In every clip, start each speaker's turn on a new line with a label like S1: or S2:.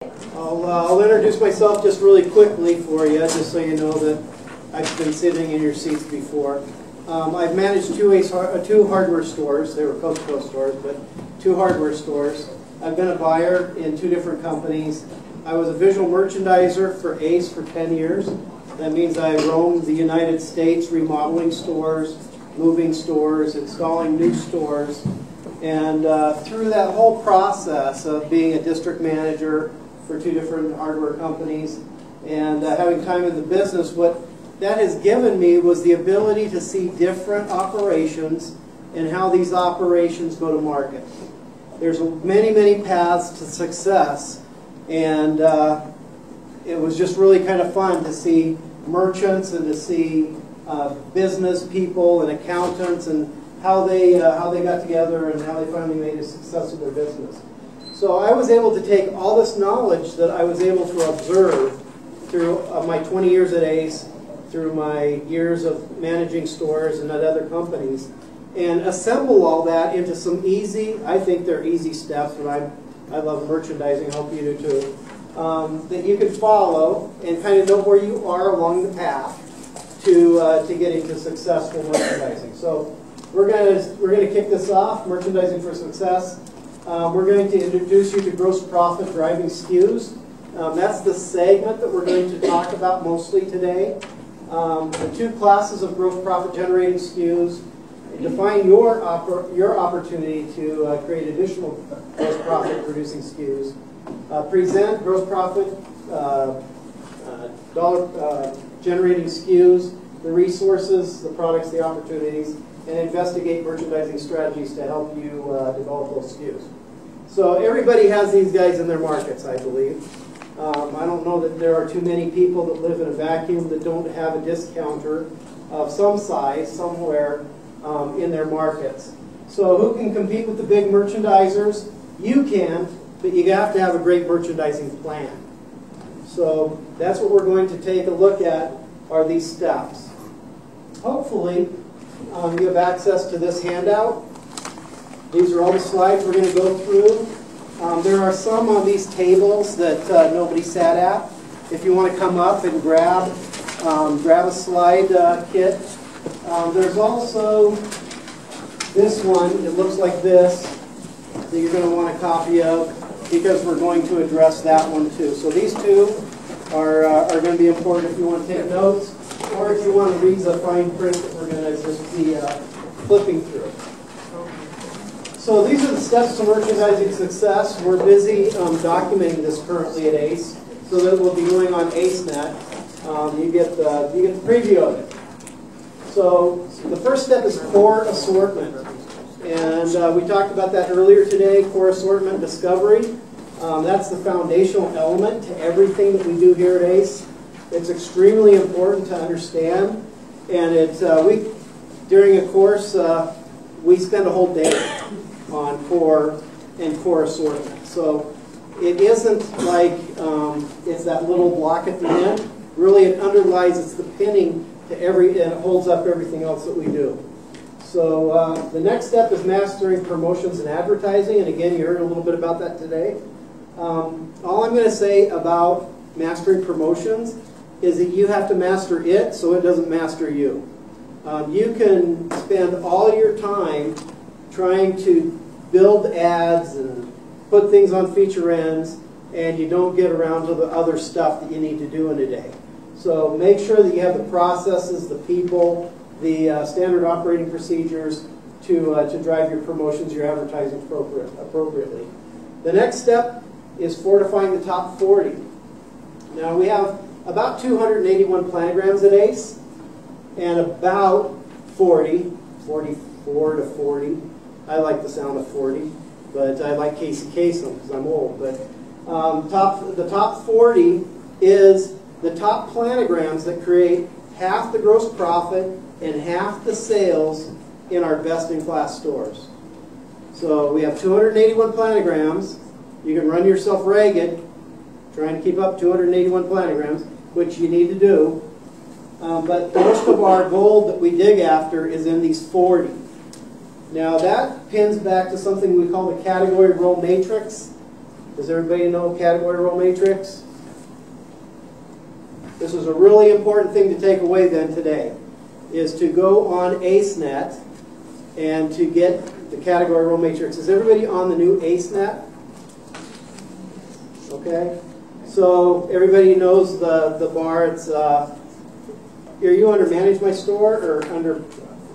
S1: I'll introduce myself just really quickly for you, just so you know that I've been sitting in your seats before. I've managed two hardware stores. They were Costco stores, but two hardware stores. I've been a buyer in two different companies. I was a visual merchandiser for Ace for 10 years. That means I roamed the United States remodeling stores, moving stores, installing new stores. And through that whole process of being a district manager for two different hardware companies and having time in the business, what that has given me was the ability to see different operations and how these operations go to market. There's many, many paths to success, and it was just really kind of fun to see merchants and to see business people and accountants and how they got together and how they finally made a success of their business. So I was able to take all this knowledge that I was able to observe through my 20 years at Ace, through my years of managing stores and at other companies, and assemble all that into some easy, I think they're easy steps, and I love merchandising, I hope you do too, that you can follow and kind of know where you are along the path to getting to successful merchandising. So we're going to kick this off, Merchandising for Success. We're going to introduce you to gross profit driving SKUs. That's the segment that we're going to talk about mostly today. The two classes of gross profit generating SKUs, define your opportunity to create additional gross profit producing SKUs, present gross profit dollar generating SKUs, the resources, the products, the opportunities, and investigate merchandising strategies to help you develop those SKUs. So everybody has these guys in their markets, I believe. I don't know that there are too many people that live in a vacuum that don't have a discounter of some size somewhere in their markets. So who can compete with the big merchandisers? You can, but you have to have a great merchandising plan. So that's what we're going to take a look at, are these steps. Hopefully you have access to this handout. These are all the slides we're going to go through. There are some on these tables that nobody sat at. If you want to come up and grab a slide kit. There's also this one. It looks like this that you're going to want a copy of because we're going to address that one too. So these two are going to be important if you want to take notes or if you want to read the fine print that we're going to just be flipping through. So these are the steps to merchandising success. We're busy documenting this currently at ACE, so that will be going on AceNet. You get the preview of it. So the first step is core assortment, and we talked about that earlier today. Core assortment discovery. That's the foundational element to everything that we do here at ACE. It's extremely important to understand, and during a course we spend a whole day on core and core assortment. So it isn't like it's that little block at the end. Really, it underlies, it's the pinning to and it holds up everything else that we do. So the next step is mastering promotions and advertising, and again, you heard a little bit about that today. All I'm going to say about mastering promotions is that you have to master it so it doesn't master you. You can spend all your time trying to build ads and put things on feature ends, and you don't get around to the other stuff that you need to do in a day. So make sure that you have the processes, the people, the standard operating procedures to drive your promotions, your advertising appropriately. The next step is fortifying the top 40. Now we have about 281 planograms at ACE, and about 44 to 40. I like the sound of 40, but I like Casey Kasem because I'm old. But the top 40 is the top planograms that create half the gross profit and half the sales in our best-in-class stores. So we have 281 planograms. You can run yourself ragged trying to keep up 281 planograms, which you need to do. But most of our gold that we dig after is in these 40. Now that pins back to something we call the category role matrix. Does everybody know category row matrix? This is a really important thing to take away then today, is to go on AceNet and to get the category row matrix. Is everybody on the new AceNet? Okay. So everybody knows the bar. It's are you under Manage My Store or under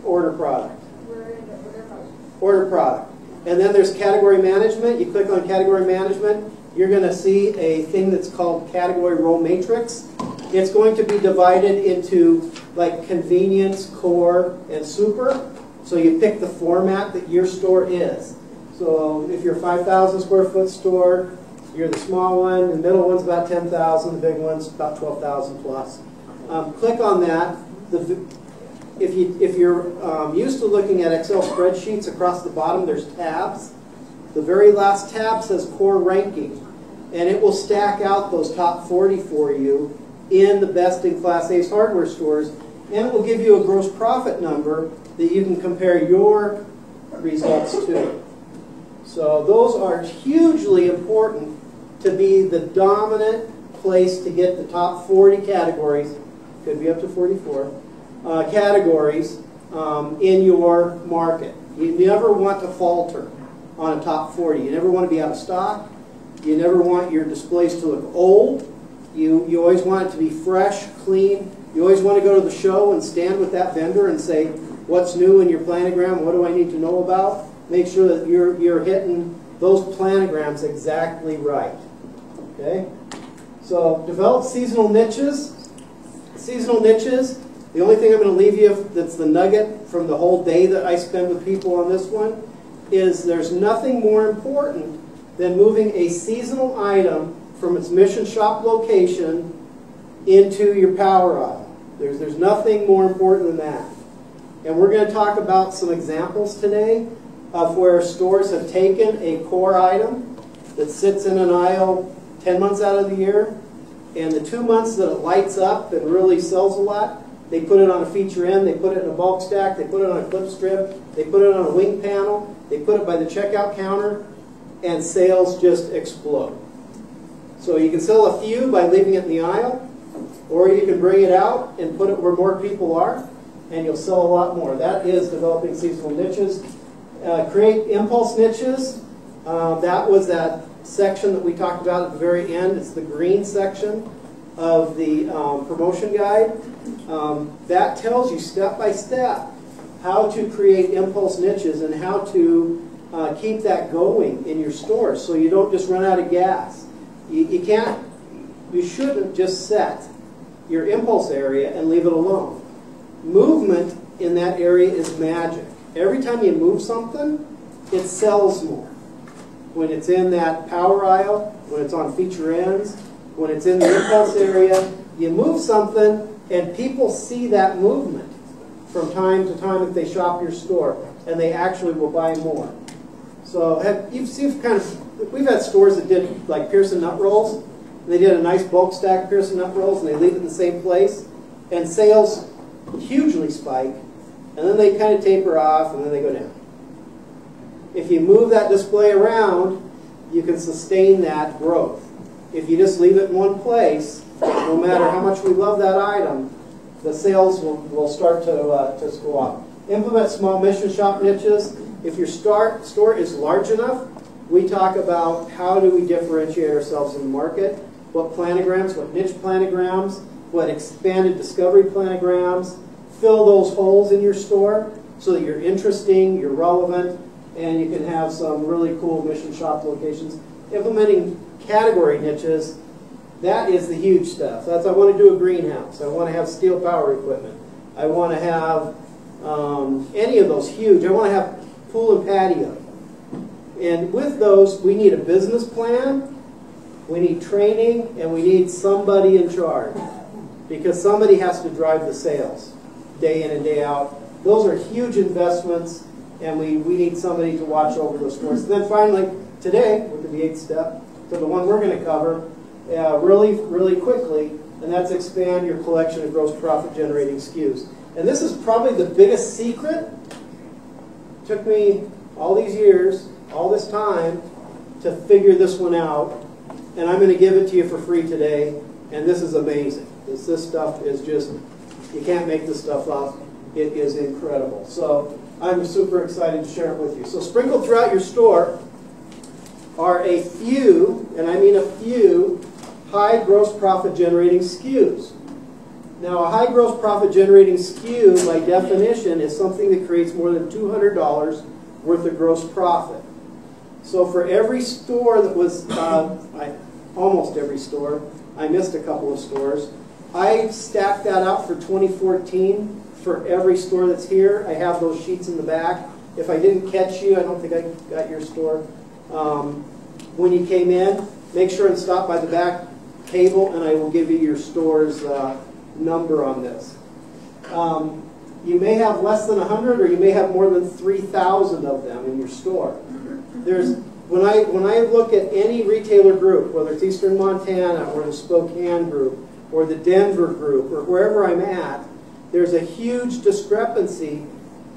S1: Order Product?
S2: We're in the Order Product.
S1: Order Product. And then there's Category Management. You click on Category Management, you're going to see a thing that's called Category Row Matrix. It's going to be divided into like Convenience, Core, and Super. So you pick the format that your store is. So if you're a 5,000 square foot store, you're the small one. The middle one's about 10,000. The big one's about 12,000 plus. Click on that. If you're used to looking at Excel spreadsheets, across the bottom there's tabs. The very last tab says Core Ranking, and it will stack out those top 40 for you in the best-in-class Ace Hardware stores, and it will give you a gross profit number that you can compare your results to. So those are hugely important to be the dominant place to get the top 40 categories, could be up to 44, categories in your market. You never want to falter on a top 40. You never want to be out of stock. You never want your displays to look old. You always want it to be fresh, clean. You always want to go to the show and stand with that vendor and say, what's new in your planogram? What do I need to know about? Make sure that you're hitting those planograms exactly right. Okay? So develop seasonal niches. Seasonal niches, the only thing I'm going to leave you that's the nugget from the whole day that I spend with people on this one is there's nothing more important than moving a seasonal item from its mission shop location into your power aisle. There's nothing more important than that. And we're going to talk about some examples today of where stores have taken a core item that sits in an aisle 10 months out of the year, and the 2 months that it lights up and really sells a lot, they put it on a feature end, they put it in a bulk stack, they put it on a clip strip, they put it on a wing panel, they put it by the checkout counter, and sales just explode. So you can sell a few by leaving it in the aisle, or you can bring it out and put it where more people are, and you'll sell a lot more. That is developing seasonal niches. Create impulse niches. That was that section that we talked about at the very end. It's the green section of the promotion guide. That tells you step by step how to create impulse niches and how to keep that going in your store so you don't just run out of gas. You shouldn't just set your impulse area and leave it alone. Movement in that area is magic. Every time you move something, it sells more. When it's in that power aisle, when it's on feature ends, when it's in the impulse area, you move something and people see that movement from time to time if they shop your store, and they actually will buy more. So you've seen we've had stores that did like Pearson nut rolls. They did a nice bulk stack of Pearson nut rolls and they leave it in the same place, and sales hugely spike, and then they kind of taper off and then they go down. If you move that display around, you can sustain that growth. If you just leave it in one place, no matter how much we love that item, the sales will start to go up. Implement small mission shop niches. If your store is large enough, we talk about how do we differentiate ourselves in the market, what planograms, what niche planograms, what expanded discovery planograms. Fill those holes in your store so that you're interesting, you're relevant, and you can have some really cool mission shop locations. Implementing category niches, that is the huge stuff. I want to do a greenhouse. I want to have steel power equipment. I want to have any of those huge. I want to have pool and patio. And with those, we need a business plan, we need training, and we need somebody in charge. Because somebody has to drive the sales day in and day out. Those are huge investments, and we need somebody to watch over those stores. And then finally, today, with the 8th step, to the one we're going to cover really, really quickly, and that's expand your collection of gross profit generating SKUs. And this is probably the biggest secret. It took me all these years, all this time, to figure this one out, and I'm going to give it to you for free today, and this is amazing. This stuff is just, you can't make this stuff up. It is incredible. So I'm super excited to share it with you. So sprinkled throughout your store are a few, and I mean a few, high gross profit generating SKUs. Now, a high gross profit generating SKU, by definition, is something that creates more than $200 worth of gross profit. So for every store that was, almost every store, I missed a couple of stores, I stacked that out for 2014 for every store that's here. I have those sheets in the back. If I didn't catch you, I don't think I got your store. When you came in, make sure and stop by the back table, and I will give you your store's number on this. You may have less than 100, or you may have more than 3,000 of them in your store. When I look at any retailer group, whether it's Eastern Montana or the Spokane group or the Denver group or wherever I'm at, there's a huge discrepancy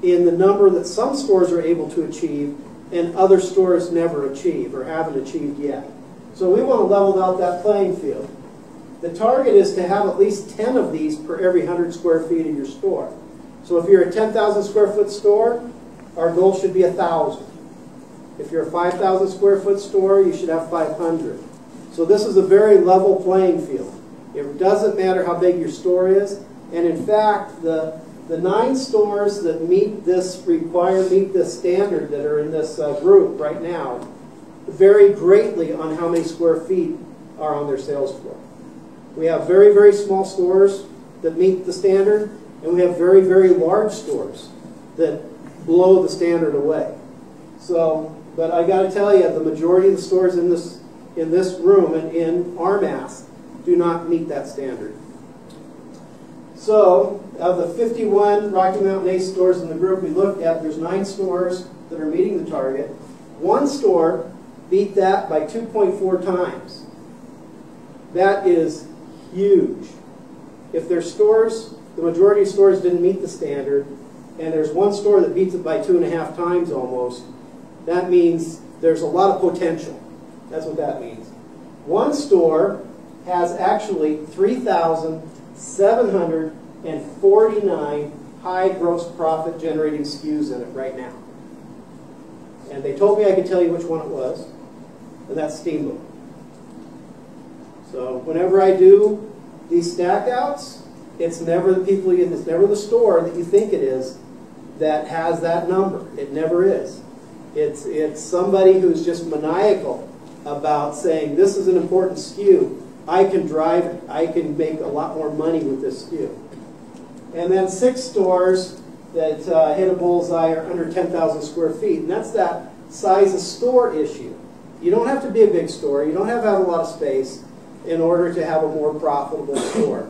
S1: in the number that some stores are able to achieve and other stores never achieve or haven't achieved yet. So we want to level out that playing field. The target is to have at least 10 of these per every 100 square feet of your store. So if you're a 10,000 square foot store, our goal should be 1,000. If you're a 5,000 square foot store, you should have 500. So this is a very level playing field. It doesn't matter how big your store is. And in fact, the 9 stores that meet this standard that are in this group right now vary greatly on how many square feet are on their sales floor. We have very, very small stores that meet the standard, and we have very, very large stores that blow the standard away. So, but I got to tell you, the majority of the stores in this room and in RMAS do not meet that standard. So, of the 51 Rocky Mountain Ace stores in the group we looked at, there's 9 stores that are meeting the target. 1 store beat that by 2.4 times. That is huge. If their stores, the majority of stores didn't meet the standard, and there's 1 store that beats it by 2.5 times almost, that means there's a lot of potential. That's what that means. 1 store has actually 3,749 high gross profit generating SKUs in it right now. And they told me I could tell you which one it was, and that's Steamboat. So whenever I do these stack outs, it's never the store that you think it is that has that number. It never is. It's somebody who's just maniacal about saying, this is an important SKU. I can drive it. I can make a lot more money with this SKU. And then 6 stores that hit a bullseye are under 10,000 square feet. And that's that size of store issue. You don't have to be a big store. You don't have to have a lot of space in order to have a more profitable store.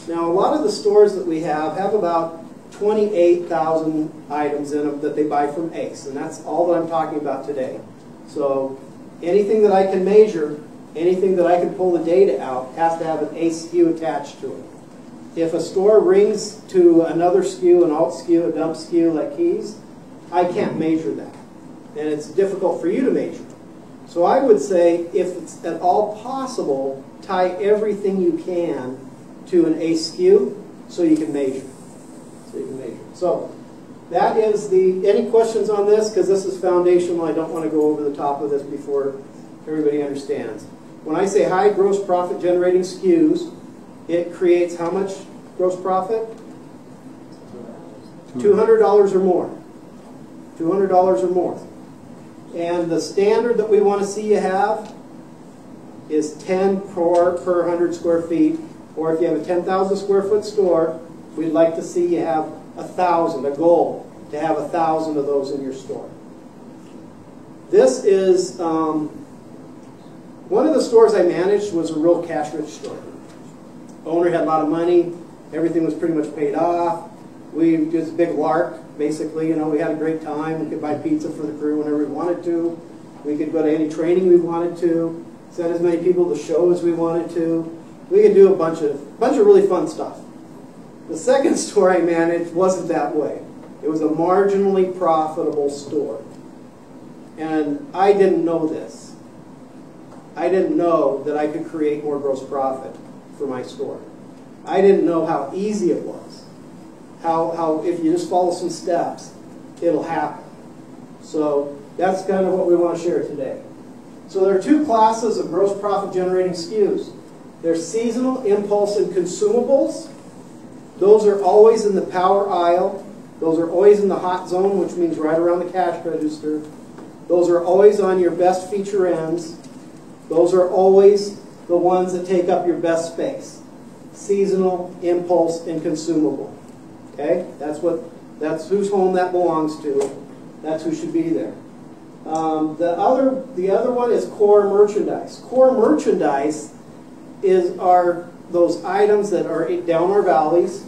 S1: Now, a lot of the stores that we have about 28,000 items in them that they buy from Ace, and that's all that I'm talking about today. So anything that I can measure, anything that I can pull the data out, has to have an Ace SKU attached to it. If a store rings to another SKU, an alt SKU, a dump SKU like keys, I can't measure that. And it's difficult for you to measure. So I would say, if it's at all possible, tie everything you can to an Ace SKU so you can measure. So that is any questions on this? Because this is foundational. I don't want to go over the top of this before everybody understands. When I say high gross profit generating SKUs, it creates how much gross profit? $200 or more. $200 or more. And the standard that we want to see you have is 10 per 100 square feet. Or if you have a 10,000 square foot store, we'd like to see you have 1,000, a goal to have 1,000 of those in your store. This is, one of the stores I managed was a real cash-rich store. Owner had a lot of money. Everything was pretty much paid off. We did a big lark, basically. You know, we had a great time. We could buy pizza for the crew whenever we wanted to. We could go to any training we wanted to. Send as many people to shows as we wanted to. We could do a bunch of really fun stuff. The second store I managed wasn't that way. It was a marginally profitable store. And I didn't know this. I didn't know that I could create more gross profit for my store. I didn't know how easy it was. How if you just follow some steps, it'll happen. So that's kind of what we want to share today. So there are two classes of gross profit generating SKUs. There's seasonal, impulse, and consumables. Those are always in the power aisle. Those are always in the hot zone, which means right around the cash register. Those are always on your best feature ends. Those are always the ones that take up your best space. Seasonal, impulse, and consumable. Okay? That's whose home that belongs to. That's who should be there. The other one is core merchandise. Core merchandise are those items that are down our valleys.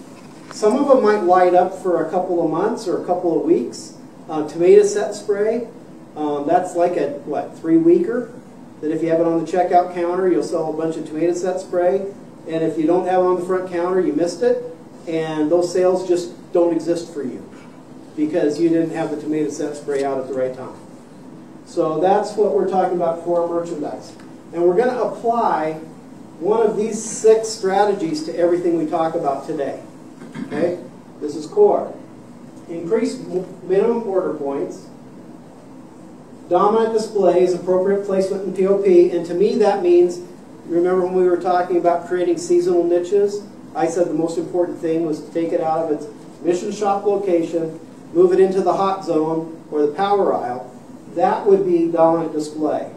S1: Some of them might light up for a couple of months or a couple of weeks. Tomato set spray, that's like a, 3-weeker? That if you have it on the checkout counter, you'll sell a bunch of tomato set spray. And if you don't have it on the front counter, you missed it. And those sales just don't exist for you because you didn't have the tomato set spray out at the right time. So that's what we're talking about, core merchandise. And we're going to apply one of these 6 strategies to everything we talk about today. Okay? This is core. Increase minimum order points. Dominant displays, appropriate placement in POP. And to me that means, remember when we were talking about creating seasonal niches? I said the most important thing was to take it out of its mission shop location, move it into the hot zone or the power aisle. That would be dominant display.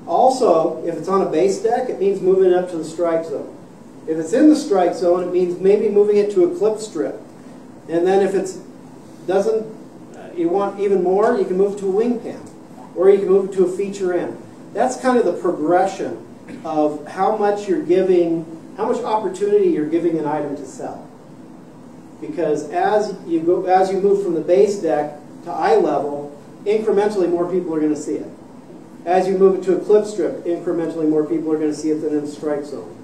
S1: Also, if it's on a base deck, it means moving it up to the strike zone. If it's in the strike zone, it means maybe moving it to a clip strip. And then if it's you want even more, you can move to a wing pan. Or you can move it to a feature end. That's kind of the progression of how much you're giving, how much opportunity you're giving an item to sell. Because as you move from the base deck to eye level, incrementally more people are going to see it. As you move it to a clip strip, incrementally more people are going to see it than in the strike zone.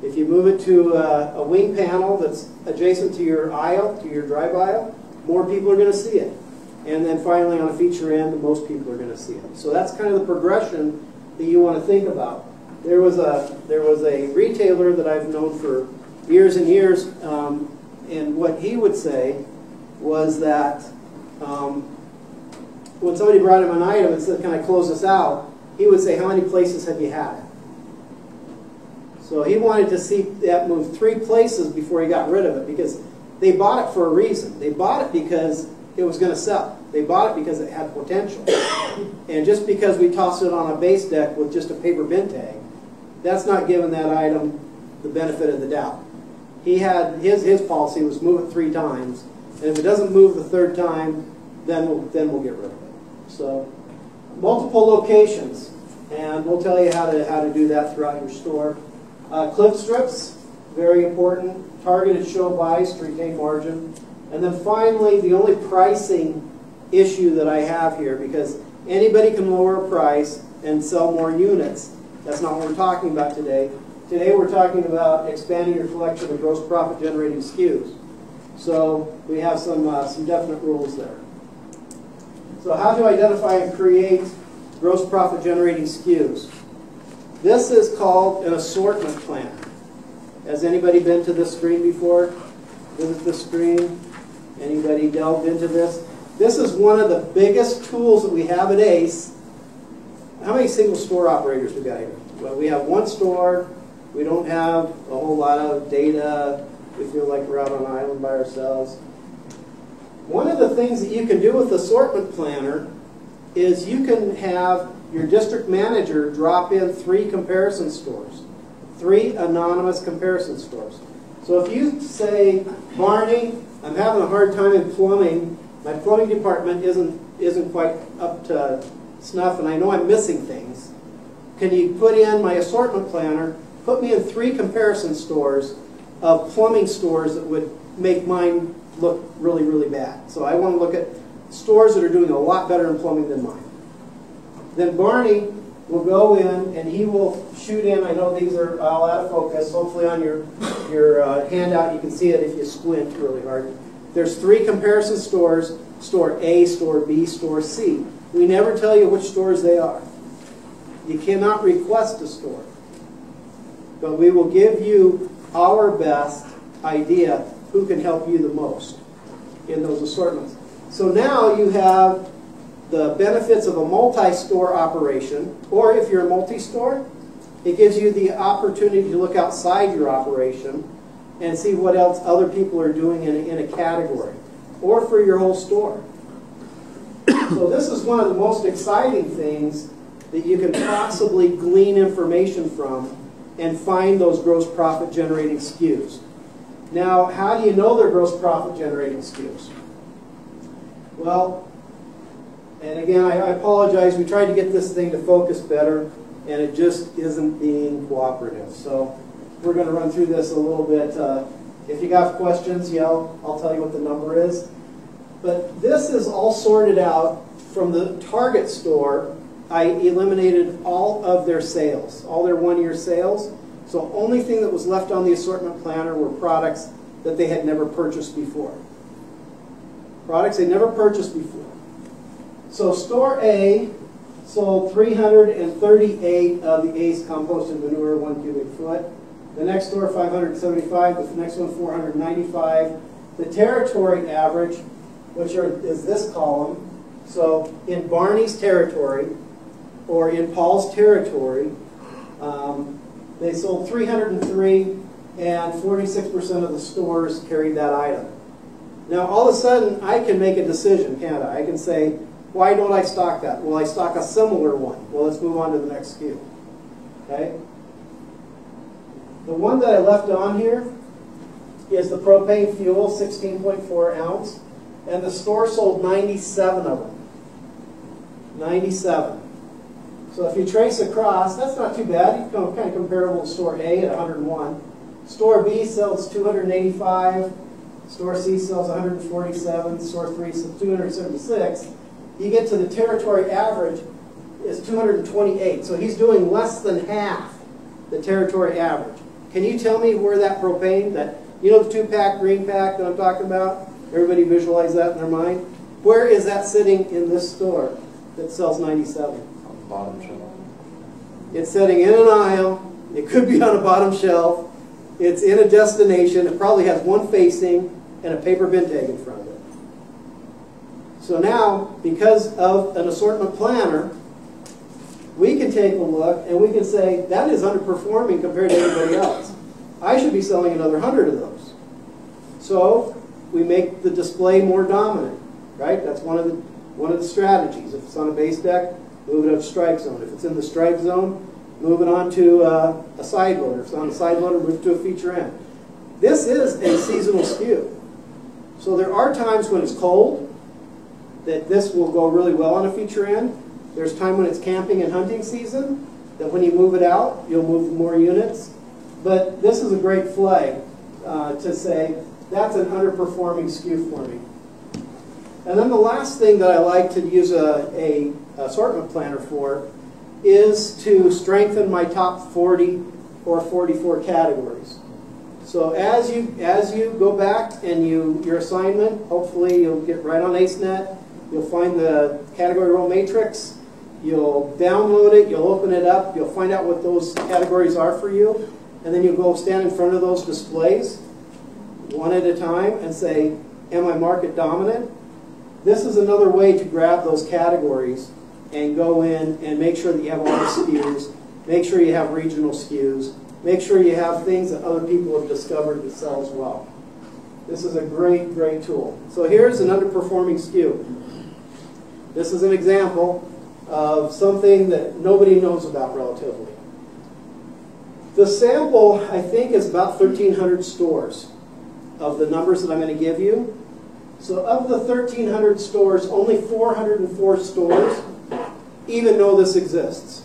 S1: If you move it to a wing panel that's adjacent to your aisle, to your drive aisle, more people are going to see it. And then finally on a feature end, most people are going to see it. So that's kind of the progression that you want to think about. There was a retailer that I've known for years and years, and what he would say was that when somebody brought him an item and said, "Can I close this out?" he would say, "How many places have you had it?" So he wanted to see that move 3 places before he got rid of it, because they bought it for a reason. They bought it because it was going to sell. They bought it because it had potential. And just because we tossed it on a base deck with just a paper bin tag, that's not giving that item the benefit of the doubt. He had his policy was move it 3 times, and if it doesn't move the 3rd time, then we'll get rid of it. So multiple locations, and we'll tell you how to do that throughout your store. Clip strips, very important. Targeted show buys to retain margin. And then finally, the only pricing issue that I have here, because anybody can lower a price and sell more units. That's not what we're talking about today. Today we're talking about expanding your collection of gross profit generating SKUs. So we have some definite rules there. So how to identify and create gross profit generating SKUs. This is called an assortment plan. Has anybody been to this screen before? Visit this screen? Anybody delved into this? This is one of the biggest tools that we have at ACE. How many single store operators we got here? Well, we have 1 store. We don't have a whole lot of data. We feel like we're out on an island by ourselves. One of the things that you can do with the Assortment Planner is you can have your district manager drop in 3 comparison stores, 3 anonymous comparison stores. So if you say, "Barney, I'm having a hard time in plumbing. My plumbing department isn't quite up to snuff, and I know I'm missing things. Can you put in my assortment planner, put me in 3 comparison stores of plumbing stores that would make mine look really, really bad. So I want to look at stores that are doing a lot better in plumbing than mine." Then Barney will go in and he will shoot in. I know these are all out of focus. Hopefully on your handout you can see it if you squint really hard. There's 3 comparison stores: Store A, Store B, Store C. We never tell you which stores they are. You cannot request a store. But we will give you our best idea who can help you the most in those assortments. So now you have the benefits of a multi-store operation, or if you're a multi-store, it gives you the opportunity to look outside your operation and see what else other people are doing in a category, or for your whole store. So this is one of the most exciting things that you can possibly glean information from and find those gross profit generating SKUs. Now, how do you know they're gross profit generating SKUs? Well, and again, I apologize. We tried to get this thing to focus better, and it just isn't being cooperative. So we're going to run through this a little bit. If you got questions, yell. I'll tell you what the number is. But this is all sorted out from the Target store. I eliminated all of their sales, all their one-year sales. So only thing that was left on the assortment planner were products that they had never purchased before. Products they never purchased before. So store A sold 338 of the ACE composted manure, 1 cubic foot. The next store 575, the next one 495. The territory average, which is this column. So in Barney's territory, or in Paul's territory, they sold 303, and 46% of the stores carried that item. Now, all of a sudden, I can make a decision, can't I? I can say, why don't I stock that? Well, I stock a similar one. Well, let's move on to the next SKU. Okay? The one that I left on here is the propane fuel, 16.4 ounce, and the store sold 97 of them. 97. So if you trace across, that's not too bad. You come kind of comparable to store A at 101. Store B sells 285. Store C sells 147. Store 3 sells 276. You get to the territory average is 228. So he's doing less than half the territory average. Can you tell me where that propane, that, you know, the 2-pack, green pack that I'm talking about? Everybody visualize that in their mind? Where is that sitting in this store that sells 97?
S2: Bottom shelf.
S1: It's sitting in an aisle. It could be on a bottom shelf. It's in a destination. It probably has one facing and a paper bin tag in front of it. So now, because of an assortment planner, we can take a look and we can say, that is underperforming compared to everybody else. I should be selling another 100 of those. So we make the display more dominant, right? That's one of the strategies. If it's on a base deck, move it up to strike zone. If it's in the strike zone, move it on to a side loader. If it's on a side loader, move it to a feature end. This is a seasonal SKU. So there are times when it's cold that this will go really well on a feature end. There's time when it's camping and hunting season that when you move it out, you'll move more units. But this is a great flag to say, that's an underperforming SKU for me. And then the last thing that I like to use a assortment planner for is to strengthen my top 40 or 44 categories. So as you go back and your assignment, hopefully you'll get right on AceNet. You'll find the category row matrix. You'll download it. You'll open it up. You'll find out what those categories are for you. And then you'll go stand in front of those displays one at a time and say, am I market dominant? This is another way to grab those categories and go in and make sure that you have all the SKUs, make sure you have regional SKUs, make sure you have things that other people have discovered that sell as well. This is a great, great tool. So here's an underperforming SKU. This is an example of something that nobody knows about relatively. The sample, I think, is about 1,300 stores of the numbers that I'm going to give you. So of the 1,300 stores, only 404 stores even know this exists.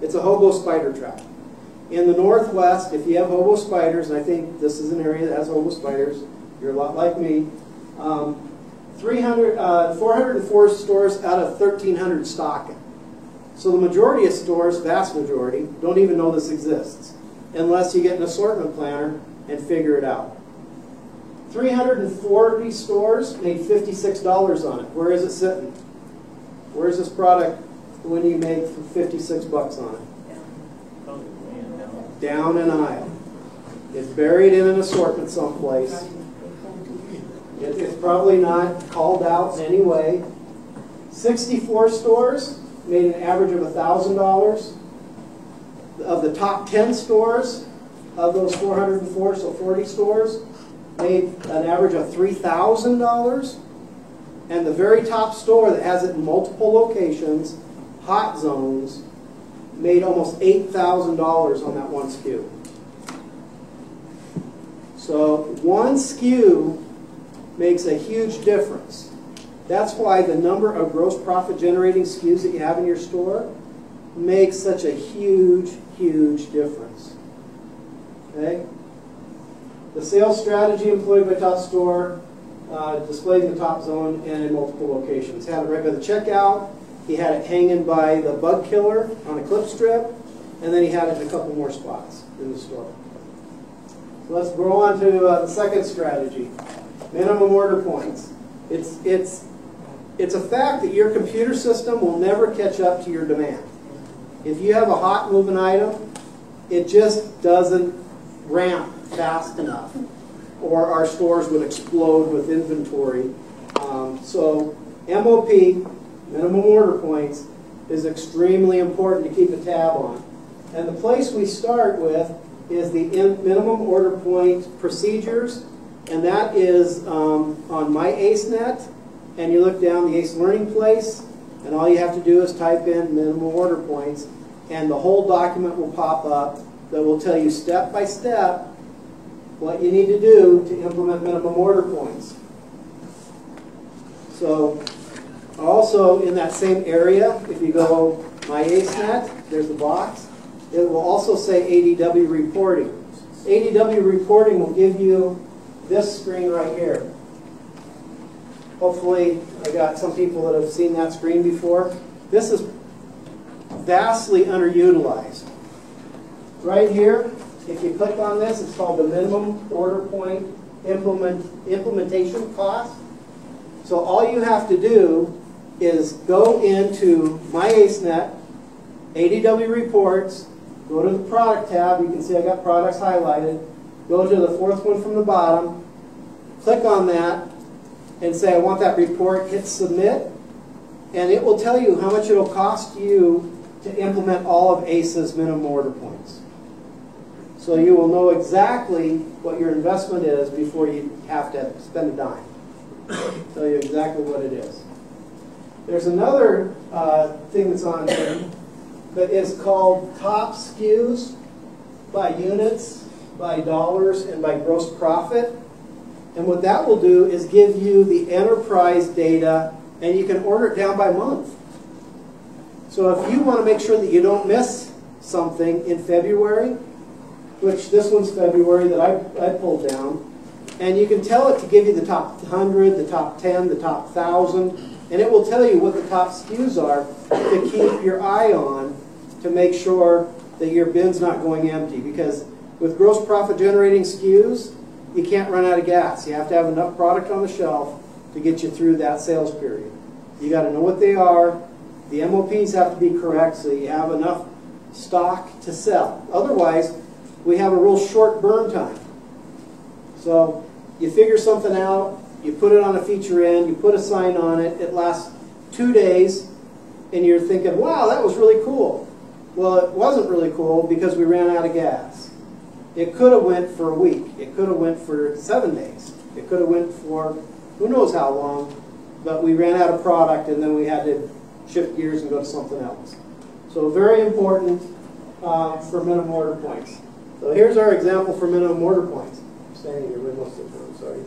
S1: It's a hobo spider trap. In the Northwest, if you have hobo spiders, and I think this is an area that has hobo spiders, you're a lot like me, 404 stores out of 1,300 stock it. So the majority of stores, vast majority, don't even know this exists unless you get an assortment planner and figure it out. 340 stores made $56 on it. Where is it sitting? Where is this product when you make 56 bucks on it? Down an aisle. It's buried in an assortment someplace. It's probably not called out in any way. 64 stores made an average of $1,000. Of the top 10 stores, of those 404, so 40 stores, made an average of $3,000. And the very top store that has it in multiple locations, Hot Zones, made almost $8,000 on that one SKU. So one SKU makes a huge difference. That's why the number of gross profit generating SKUs that you have in your store makes such a huge, huge difference. Okay? The sales strategy employed by Top Store displayed in the Top Zone and in multiple locations. Had it right by the checkout. He had it hanging by the bug killer on a clip strip, and then he had it in a couple more spots in the store. So let's go on to the second strategy, minimum order points. It's a fact that your computer system will never catch up to your demand. If you have a hot moving item, it just doesn't ramp fast enough, or our stores would explode with inventory. So MOP, minimum order points, is extremely important to keep a tab on. And the place we start with is the minimum order point procedures, and that is on my AceNet. And you look down the Ace Learning Place, and all you have to do is type in minimum order points, and the whole document will pop up that will tell you step by step what you need to do to implement minimum order points. So also in that same area, if you go My AceNet, there's the box. It will also say ADW reporting. ADW reporting will give you this screen right here. Hopefully, I got some people that have seen that screen before. This is vastly underutilized. Right here, if you click on this, it's called the minimum order point implementation cost. So all you have to do is go into My AceNet, ADW reports, go to the product tab. You can see I got products highlighted. Go to the fourth one from the bottom, click on that, and say I want that report, hit submit, and it will tell you how much it will cost you to implement all of ACE's minimum order points. So you will know exactly what your investment is before you have to spend a dime. Tell you exactly what it is. There's another thing that's on here that is called top SKUs by units, by dollars, and by gross profit. And what that will do is give you the enterprise data, and you can order it down by month. So if you want to make sure that you don't miss something in February, which this one's February that I pulled down, and you can tell it to give you the top 100, the top 10, the top 1,000, and it will tell you what the top SKUs are to keep your eye on to make sure that your bin's not going empty. Because with gross profit generating SKUs, you can't run out of gas. You have to have enough product on the shelf to get you through that sales period. You got to know what they are. The MOPs have to be correct so you have enough stock to sell. Otherwise, we have a real short burn time. So you figure something out, you put it on a feature end, you put a sign on it, it lasts 2 days, and you're thinking, wow, that was really cool. Well, it wasn't really cool because we ran out of gas. It could have went for a week. It could have went for 7 days. It could have went for who knows how long, but we ran out of product and then we had to shift gears and go to something else. So very important for minimum order points. So here's our example for minimum order points. I'm standing here with most of them, sorry.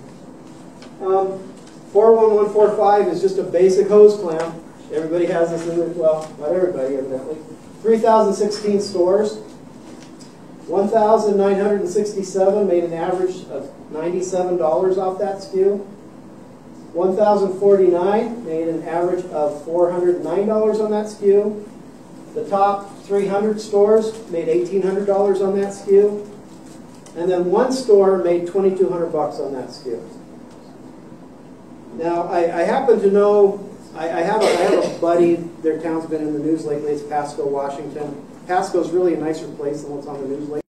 S1: 41145 is just a basic hose clamp. Everybody has this in it. Well, not everybody, evidently. 3,016 stores. 1,967 made an average of $97 off that SKU. 1,049 made an average of $409 on that SKU. The top 300 stores made $1,800 on that SKU. And then one store made $2,200 on that SKU. Now, I happen to know I have a buddy, their town's been in the news lately, it's Pasco, Washington. Pasco's really a nicer place than what's on the news lately.